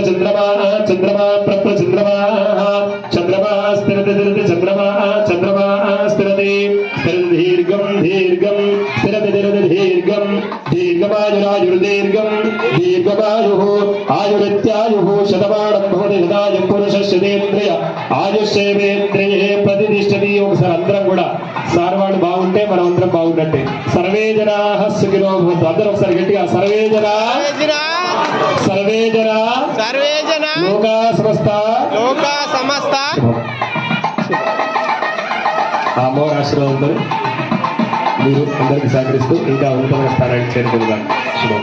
चंद्रमा चंद्रमा प्रप्र चंद्रमा चंद्रमा स्थिरते चंद्रमा चंद्रमा स्थिरते दीर्घम दीर्घम स्थिरते दीर्घम दीर्घमायुरायुर्दीर्घम दीर्घमायुः आयुरित्यायुः शतमानं भवति सदायु पुरुषस्येन्द्रिय आयुष्येन्द्रिये प्रतिष्ठति ఒకసారి అందరం కూడా సార్వాడు బాగుంటే మనం అందరం బాగున్నట్టే సర్వే జనాః సుఖినో భవంతు అందరూ ఒకసారి గట్టిగా సర్వే జనా లోకా సమస్త ఆ మోర్ ఆశీర్వాదంతో మీరు అందరికీ సహకరిస్తూ ఇంకా ఉన్నతమైన స్థానానికి చేరుకుందాం. శుభం.